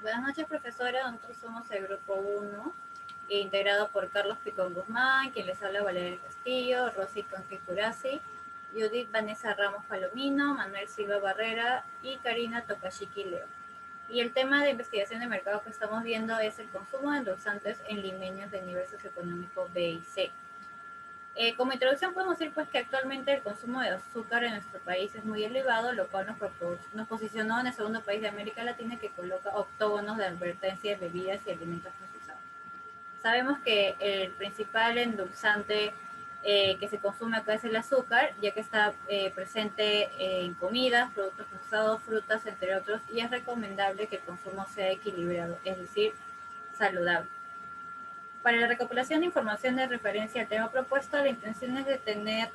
Buenas noches, profesora. Nosotros somos el grupo 1, integrado por Carlos Picón Guzmán, quien les habla Valeria Castillo, Rosy Conque Curasi, Judith Vanessa Ramos Palomino, Manuel Silva Barrera y Karina Tokashiki Leo. Y el tema de investigación de mercado que estamos viendo es el consumo de endulzantes en limeños de nivel socioeconómico B y C. Como introducción podemos decir pues que actualmente el consumo de azúcar en nuestro país es muy elevado, lo cual nos posicionó en el segundo país de América Latina que coloca octógonos de advertencia de bebidas y alimentos procesados. Sabemos que el principal endulzante que se consume acá es el azúcar, ya que está presente en comidas, productos procesados, frutas, entre otros, y es recomendable que el consumo sea equilibrado, es decir, saludable. Para la recopilación de información de referencia al tema propuesto, la intención es de tener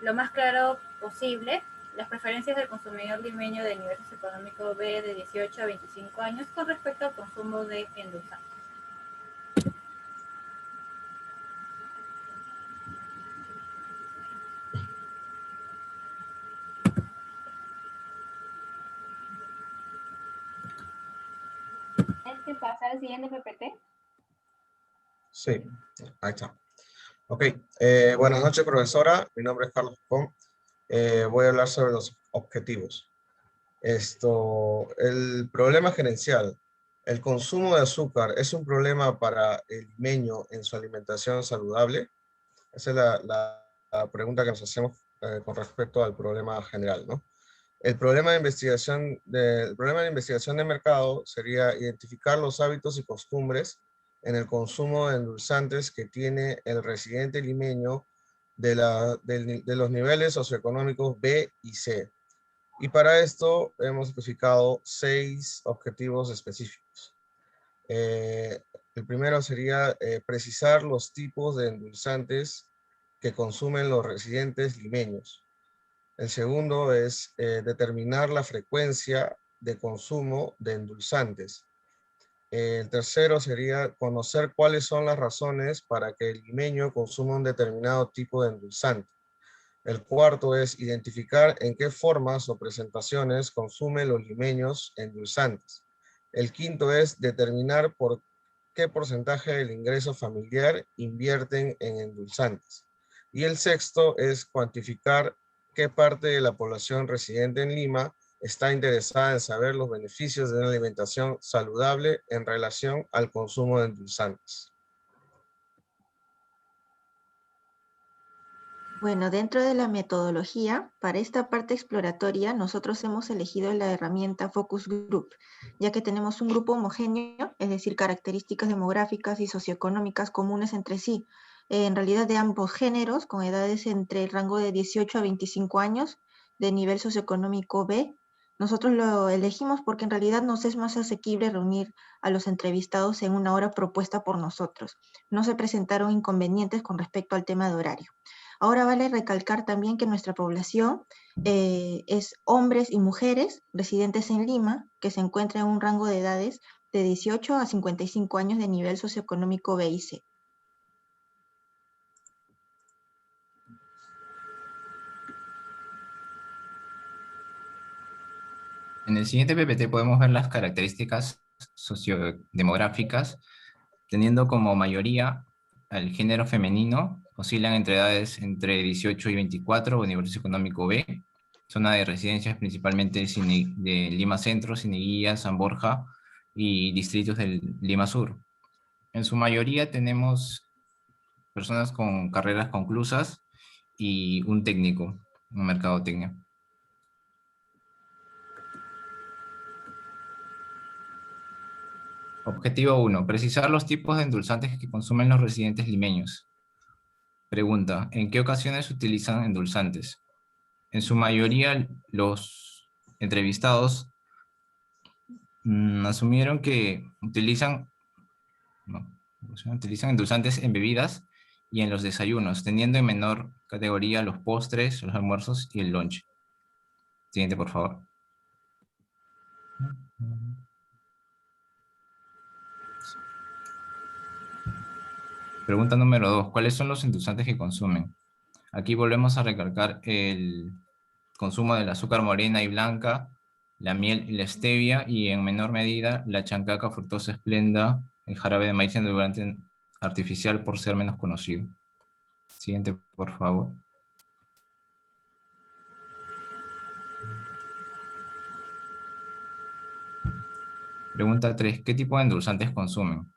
lo más claro posible las preferencias del consumidor limeño de nivel socioeconómico B de 18 a 25 años con respecto al consumo de endulzantes. ¿Es que pasa al siguiente PPT? Sí, ahí está. Ok, buenas noches, profesora. Mi nombre es Carlos Picón. Voy a hablar sobre los objetivos. El problema gerencial. ¿El consumo de azúcar es un problema para el limeño en su alimentación saludable? Esa es la pregunta que nos hacemos con respecto al problema general, ¿no? El problema de investigación de mercado sería identificar los hábitos y costumbres en el consumo de endulzantes que tiene el residente limeño de los niveles socioeconómicos B y C. Y para esto hemos especificado 6 objetivos específicos. El primero sería precisar los tipos de endulzantes que consumen los residentes limeños. El segundo es determinar la frecuencia de consumo de endulzantes. El tercero sería conocer cuáles son las razones para que el limeño consuma un determinado tipo de endulzante. El cuarto es identificar en qué formas o presentaciones consumen los limeños endulzantes. El quinto es determinar por qué porcentaje del ingreso familiar invierten en endulzantes. Y el sexto es cuantificar qué parte de la población residente en Lima está interesada en saber los beneficios de una alimentación saludable en relación al consumo de endulzantes. Bueno, dentro de la metodología, para esta parte exploratoria, nosotros hemos elegido la herramienta Focus Group, ya que tenemos un grupo homogéneo, es decir, características demográficas y socioeconómicas comunes entre sí, en realidad de ambos géneros, con edades entre el rango de 18 a 25 años, de nivel socioeconómico B. Nosotros lo elegimos porque en realidad nos es más asequible reunir a los entrevistados en una hora propuesta por nosotros. No se presentaron inconvenientes con respecto al tema de horario. Ahora vale recalcar también que nuestra población es hombres y mujeres residentes en Lima, que se encuentran en un rango de edades de 18 a 55 años de nivel socioeconómico B y C. En el siguiente PPT podemos ver las características sociodemográficas, teniendo como mayoría al género femenino, oscilan entre edades entre 18 y 24, o nivel socioeconómico B, zona de residencias principalmente de Lima Centro, Cineguía, San Borja y distritos del Lima Sur. En su mayoría tenemos personas con carreras conclusas y un técnico, un mercadotecnia. Objetivo 1. Precisar los tipos de endulzantes que consumen los residentes limeños. Pregunta. ¿En qué ocasiones se utilizan endulzantes? En su mayoría, los entrevistados asumieron que utilizan endulzantes en bebidas y en los desayunos, teniendo en menor categoría los postres, los almuerzos y el lunch. Siguiente, por favor. Pregunta número 2. ¿Cuáles son los endulzantes que consumen? Aquí volvemos a recalcar el consumo del azúcar morena y blanca, la miel y la stevia, y en menor medida la chancaca, fructosa esplenda, el jarabe de maíz endulzante artificial por ser menos conocido. Siguiente, por favor. Pregunta 3. ¿Qué tipo de endulzantes consumen?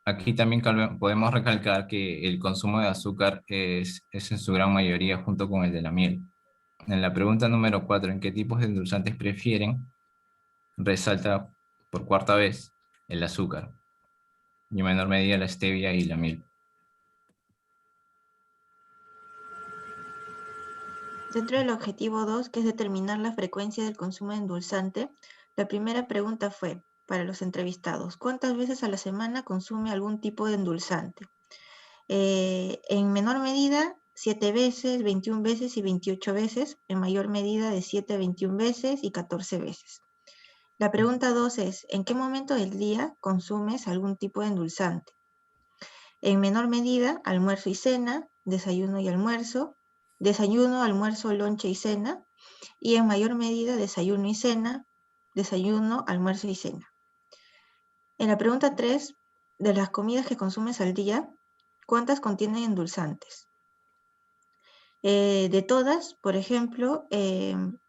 Aquí también podemos recalcar que el consumo de azúcar es en su gran mayoría junto con el de la miel. En la pregunta número 4, ¿en qué tipos de endulzantes prefieren? Resalta por cuarta vez el azúcar, y en menor medida la stevia y la miel. Dentro del objetivo 2, que es determinar la frecuencia del consumo de endulzante, la primera pregunta fue, para los entrevistados, ¿cuántas veces a la semana consume algún tipo de endulzante? En menor medida, 7 veces, 21 veces y 28 veces, en mayor medida de 7 a 21 veces y 14 veces. La pregunta 2 es, ¿en qué momento del día consumes algún tipo de endulzante? En menor medida, almuerzo y cena, desayuno y almuerzo, desayuno, almuerzo, lonche y cena, y en mayor medida desayuno y cena, desayuno, almuerzo y cena. En la pregunta 3, de las comidas que consumes al día, ¿cuántas contienen endulzantes? De todas, por ejemplo,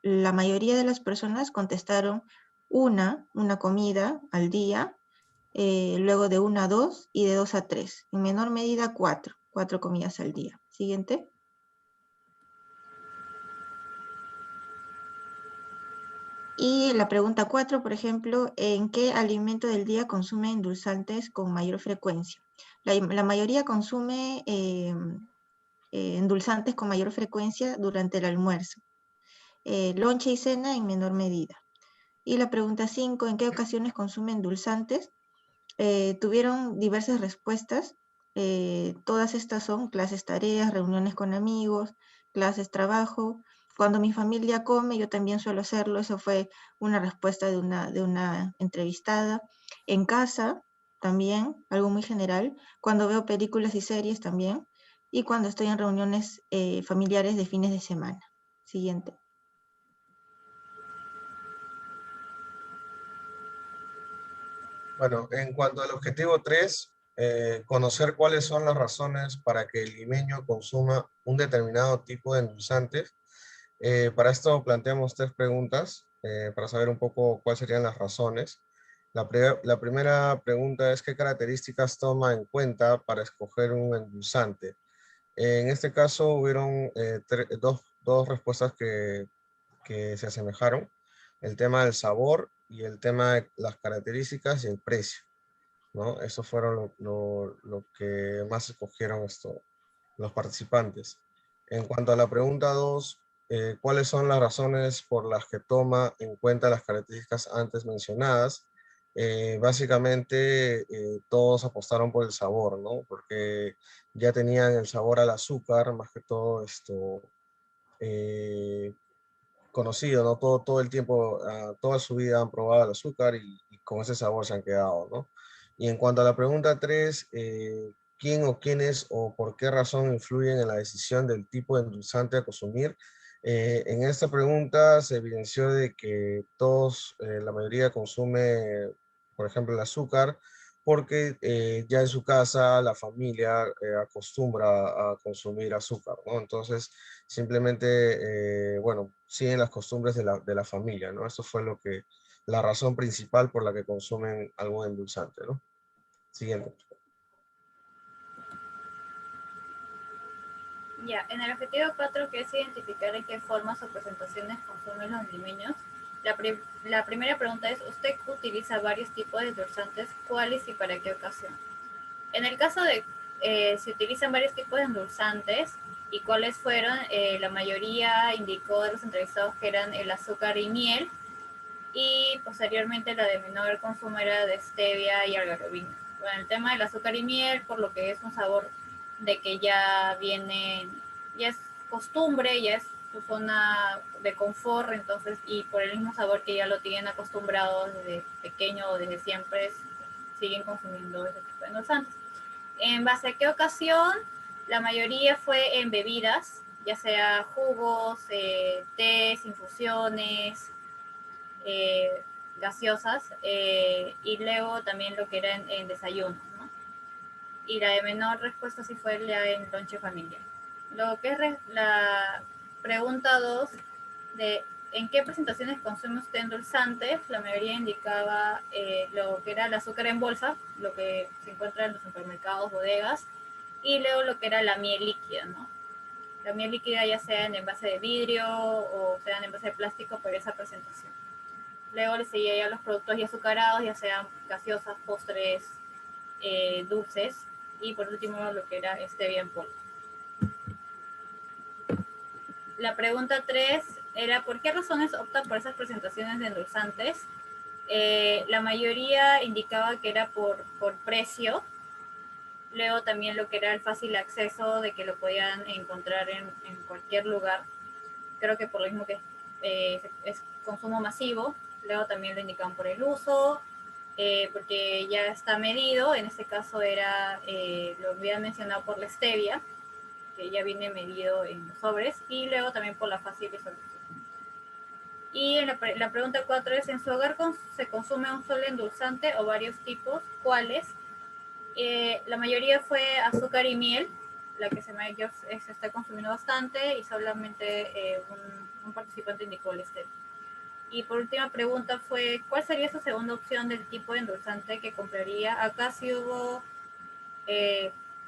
la mayoría de las personas contestaron una comida al día, luego de 1 a 2 y de 2 a 3. En menor medida 4 comidas al día. Siguiente. Y la pregunta 4, por ejemplo, ¿en qué alimento del día consume endulzantes con mayor frecuencia? La mayoría consume endulzantes con mayor frecuencia durante el almuerzo. Lonche y cena en menor medida. Y la pregunta 5, ¿en qué ocasiones consume endulzantes? Tuvieron diversas respuestas. Todas estas son clases, tareas, reuniones con amigos, clases, trabajo. Cuando mi familia come, yo también suelo hacerlo. Eso fue una respuesta de una entrevistada. En casa, también, algo muy general. Cuando veo películas y series, también. Y cuando estoy en reuniones familiares de fines de semana. Siguiente. Bueno, en cuanto al objetivo 3, conocer cuáles son las razones para que el limeño consuma un determinado tipo de endulzantes. Para esto planteamos 3 preguntas para saber un poco cuáles serían las razones. La primera pregunta es ¿qué características toma en cuenta para escoger un endulzante? En este caso hubieron dos respuestas que se asemejaron: el tema del sabor y el tema de las características y el precio, ¿no? Eso fueron lo que más escogieron los participantes. En cuanto a la pregunta 2, ¿cuáles son las razones por las que toma en cuenta las características antes mencionadas? Básicamente todos apostaron por el sabor, ¿no? Porque ya tenían el sabor al azúcar, más que todo eh, conocido, ¿no? Todo el tiempo, toda su vida han probado el azúcar y con ese sabor se han quedado, ¿no? Y en cuanto a la pregunta 3, ¿quién o quiénes o por qué razón influyen en la decisión del tipo de endulzante a consumir? En esta pregunta se evidenció de que todos, la mayoría consume, por ejemplo, el azúcar, porque ya en su casa la familia acostumbra a consumir azúcar, ¿no? Entonces, simplemente, bueno, siguen las costumbres de la familia, ¿no? Eso fue la razón principal por la que consumen algún endulzante, ¿no? Siguiente. Ya, en el objetivo 4, que es identificar en qué formas o presentaciones consumen los limeños, la primera pregunta es, ¿usted utiliza varios tipos de endulzantes? ¿Cuáles y para qué ocasión? En el caso de se utilizan varios tipos de endulzantes y cuáles fueron, la mayoría indicó de los entrevistados que eran el azúcar y miel, y posteriormente la de menor consumo era de stevia y algarrobina. Bueno, el tema del azúcar y miel, por lo que es un sabor de que ya viene, ya es costumbre, ya es su zona de confort, entonces, y por el mismo sabor que ya lo tienen acostumbrado desde pequeño o desde siempre, siguen consumiendo ese tipo de endulzantes. ¿En base a qué ocasión? La mayoría fue en bebidas, ya sea jugos, tés, infusiones, gaseosas, y luego también lo que era en desayuno, ¿no? Y la de menor respuesta sí fue ya en lonche familiar. Lo que es la pregunta 2 de ¿en qué presentaciones consume usted endulzantes? La mayoría indicaba lo que era el azúcar en bolsa, lo que se encuentra en los supermercados, bodegas, y luego lo que era la miel líquida, ¿no? La miel líquida ya sea en envase de vidrio o sea en envase de plástico por esa presentación. Luego le seguía ya los productos ya azucarados, ya sean gaseosas, postres, dulces, y por último lo que era stevia en polvo. La pregunta 3 era ¿por qué razones opta por esas presentaciones de endulzantes? La mayoría indicaba que era por precio. Luego también lo que era el fácil acceso, de que lo podían encontrar en cualquier lugar. Creo que por lo mismo que es consumo masivo. Luego también lo indicaban por el uso, porque ya está medido. En este caso era, lo había mencionado por la stevia, que ya viene medido en los sobres, y luego también por la fácil disolución. Y en la pregunta 4 es, ¿en su hogar se consume un solo endulzante o varios tipos? ¿Cuáles? La mayoría fue azúcar y miel, la que se está consumiendo bastante, y solamente un participante indicó el stevia. Y por última pregunta fue, ¿cuál sería su segunda opción del tipo de endulzante que compraría? Acá sí hubo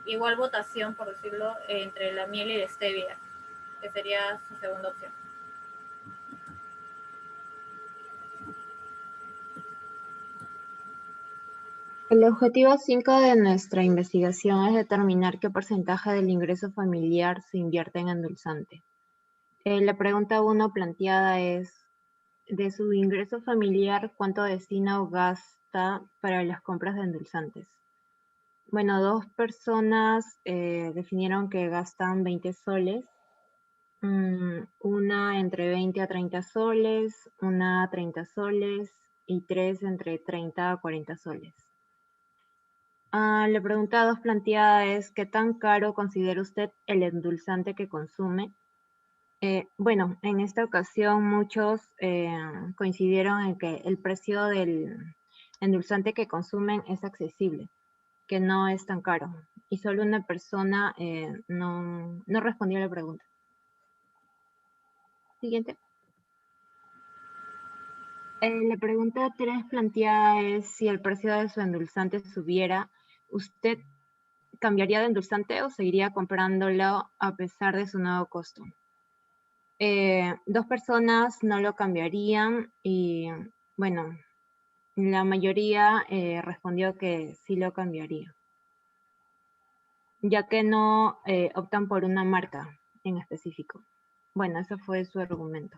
igual votación, por decirlo, entre la miel y la stevia, que sería su segunda opción. El objetivo 5 de nuestra investigación es determinar qué porcentaje del ingreso familiar se invierte en endulzante. La pregunta 1 planteada es, de su ingreso familiar, ¿cuánto destina o gasta para las compras de endulzantes? Bueno, 2 personas definieron que gastan 20 soles, una entre 20 a 30 soles, una 30 soles y 3 entre 30 a 40 soles. La pregunta 2 planteada es, ¿qué tan caro considera usted el endulzante que consume? Bueno, en esta ocasión muchos coincidieron en que el precio del endulzante que consumen es accesible, que no es tan caro. Y solo una persona no respondió a la pregunta. Siguiente. La pregunta 3 planteada es, si el precio de su endulzante subiera, ¿usted cambiaría de endulzante o seguiría comprándolo a pesar de su nuevo costo? 2 personas no lo cambiarían y, bueno, la mayoría respondió que sí lo cambiaría, ya que no optan por una marca en específico. Bueno, ese fue su argumento.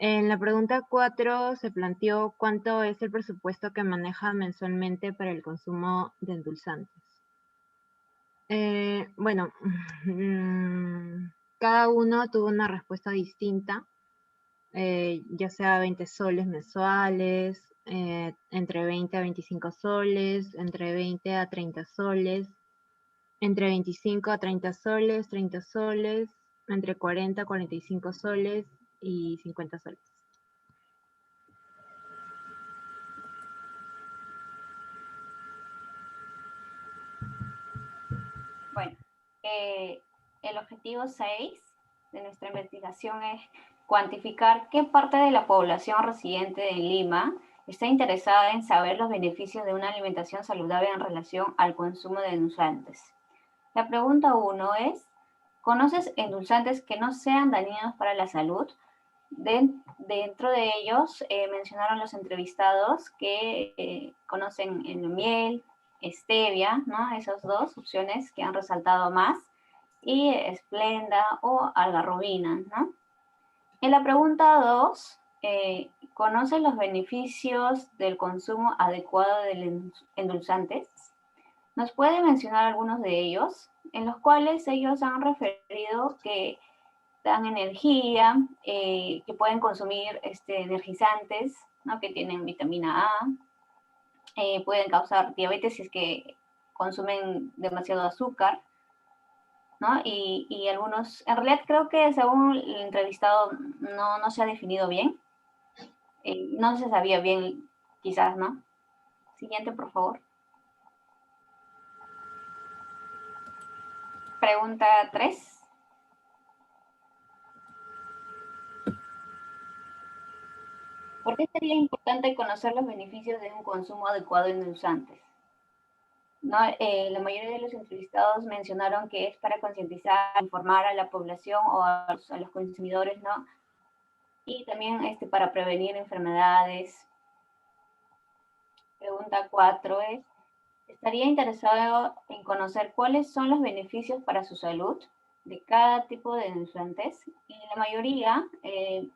En la pregunta 4 se planteó cuánto es el presupuesto que maneja mensualmente para el consumo de endulzantes. Bueno, cada uno tuvo una respuesta distinta, ya sea 20 soles mensuales, entre 20 a 25 soles, entre 20 a 30 soles, entre 25 a 30 soles, 30 soles, entre 40 a 45 soles y 50 soles. Bueno, el objetivo 6 de nuestra investigación es cuantificar qué parte de la población residente en Lima está interesada en saber los beneficios de una alimentación saludable en relación al consumo de endulzantes. La pregunta 1 es, ¿conoces endulzantes que no sean dañinos para la salud? Dentro de ellos mencionaron los entrevistados que conocen el miel, stevia, ¿no? Esas dos opciones que han resaltado más, y esplenda o algarrobina, ¿no? En la pregunta 2, ¿conocen los beneficios del consumo adecuado de endulzantes? ¿Nos puede mencionar algunos de ellos, en los cuales ellos han referido que dan energía, que pueden consumir energizantes, ¿no? Que tienen vitamina A, pueden causar diabetes si es que consumen demasiado azúcar, ¿no? Y algunos, en realidad creo que según el entrevistado no se ha definido bien, No se sabía bien, quizás, ¿no? Siguiente, por favor. Pregunta 3. ¿Por qué sería importante conocer los beneficios de un consumo adecuado de endulzantes? ¿No? La mayoría de los entrevistados mencionaron que es para concientizar, informar a la población o a los consumidores, ¿no? Y también para prevenir enfermedades. Pregunta 4 es, ¿estaría interesado en conocer cuáles son los beneficios para su salud de cada tipo de endulzantes? Y la mayoría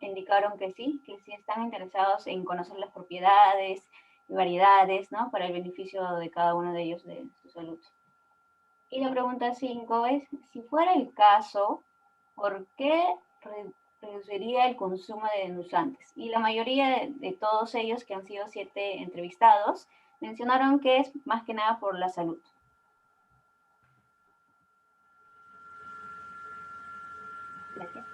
indicaron que sí están interesados en conocer las propiedades y variedades, ¿no? Para el beneficio de cada uno de ellos de su salud. Y la pregunta 5 es, si fuera el caso, ¿por qué reduciría el consumo de endulzantes? Y la mayoría de todos ellos, que han sido 7 entrevistados, mencionaron que es más que nada por la salud. Gracias.